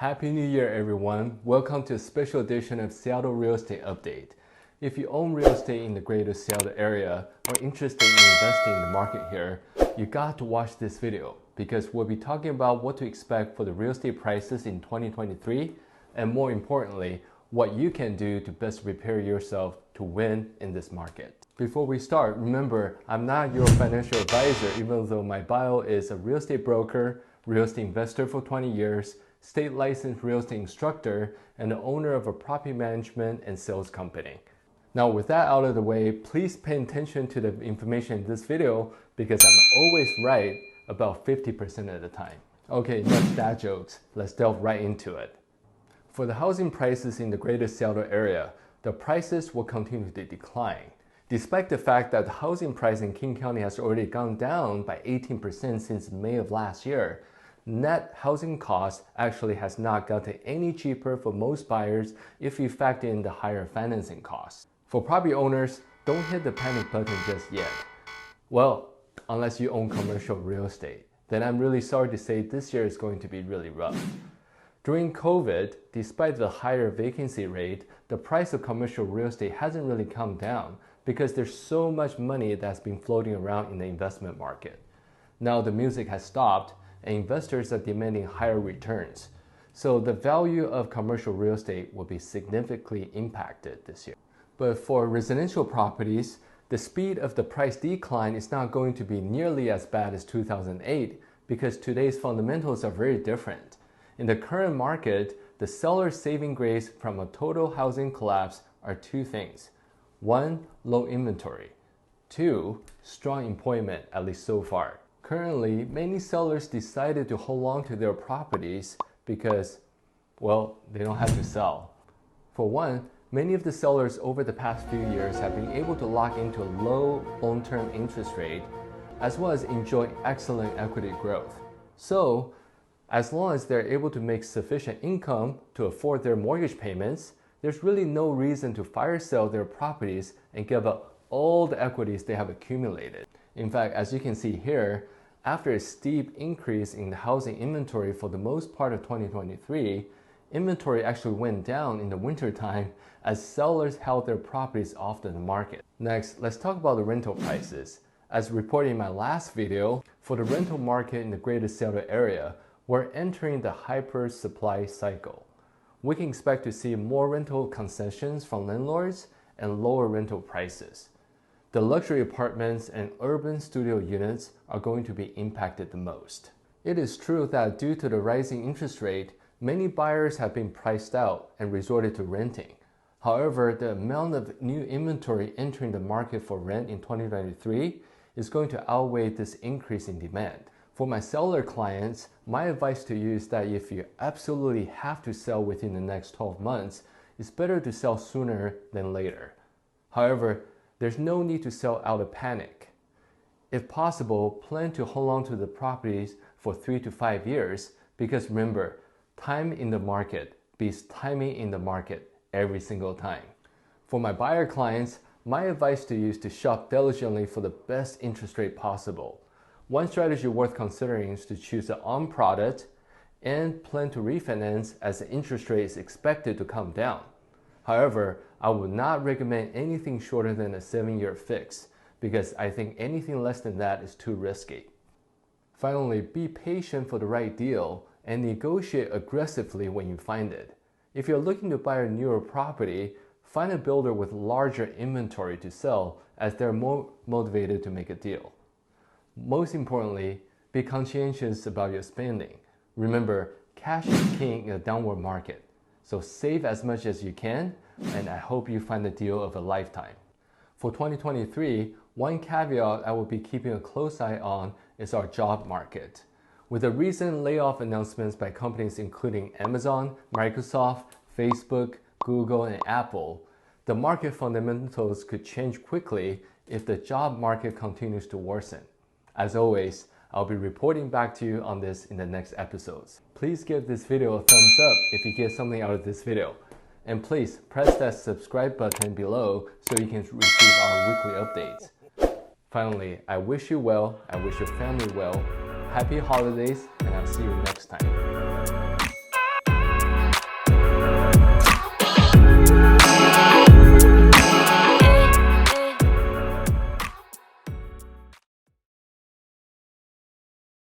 Happy New Year, everyone. Welcome to a special edition of Seattle Real Estate Update. If you own real estate in the greater Seattle area or interested in investing in the market here, you got to watch this video because we'll be talking about what to expect for the real estate prices in 2023 and more importantly, what you can do to best prepare yourself to win in this market. Before we start, remember, I'm not your financial advisor even though my bio is a real estate broker, real estate investor for 20 years, state licensed real estate instructor, and the owner of a property management and sales company. Now with that out of the way, please pay attention to the information in this video because I'm always right about 50% of the time. Okay, enough dad jokes. Let's delve right into it. For the housing prices in the greater Seattle area, the prices will continue to decline. Despite the fact that the housing price in King County has already gone down by 18% since May of last year, net housing cost actually has not gotten any cheaper for most buyers if you factor in the higher financing costs. For property owners, don't hit the panic button just yet. Well, unless you own commercial real estate, then I'm really sorry to say this year is going to be really rough. During COVID, despite the higher vacancy rate, the price of commercial real estate hasn't really come down because there's so much money that's been floating around in the investment market. Now the music has stopped and investors are demanding higher returns. So the value of commercial real estate will be significantly impacted this year. But for residential properties, the speed of the price decline is not going to be nearly as bad as 2008 because today's fundamentals are very different. In the current market, the seller's saving grace from a total housing collapse are two things. One, low inventory. Two, strong employment, at least so far. Currently, many sellers decided to hold on to their properties because, well, they don't have to sell. For one, many of the sellers over the past few years have been able to lock into a low long-term interest rate as well as enjoy excellent equity growth. So, as long as they're able to make sufficient income to afford their mortgage payments, there's really no reason to fire sell their properties and give up all the equities they have accumulated. In fact, as you can see here, after a steep increase in the housing inventory for the most part of 2023, inventory actually went down in the wintertime as sellers held their properties off the market. Next, let's talk about the rental prices. As reported in my last video, for the rental market in the greater Seattle area, we're entering the hyper supply cycle. We can expect to see more rental concessions from landlords and lower rental prices. The luxury apartments and urban studio units are going to be impacted the most. It is true that due to the rising interest rate, many buyers have been priced out and resorted to renting. However, the amount of new inventory entering the market for rent in 2023 is going to outweigh this increase in demand. For my seller clients, my advice to you is that if you absolutely have to sell within the next 12 months, it's better to sell sooner than later. However, there's no need to sell out of panic. If possible, plan to hold on to the properties for 3 to 5 years because remember, time in the market beats timing in the market every single time. For my buyer clients, my advice to you is to shop diligently for the best interest rate possible. One strategy worth considering is to choose an on product and plan to refinance as the interest rate is expected to come down. However, I would not recommend anything shorter than a 7-year fix because I think anything less than that is too risky. Finally, be patient for the right deal and negotiate aggressively when you find it. If you're looking to buy a newer property, find a builder with larger inventory to sell as they're more motivated to make a deal. Most importantly, be conscientious about your spending. Remember, cash is king in a downward market. So save as much as you can, and I hope you find the deal of a lifetime. For 2023, one caveat I will be keeping a close eye on is our job market. With the recent layoff announcements by companies including Amazon, Microsoft, Facebook, Google, and Apple, the market fundamentals could change quickly if the job market continues to worsen. As always, I'll be reporting back to you on this in the next episodes. Please give this video a thumbs up if you get something out of this video. And please press that subscribe button below so you can receive our weekly updates. Finally, I wish you well, I wish your family well. Happy holidays, and I'll see you next time.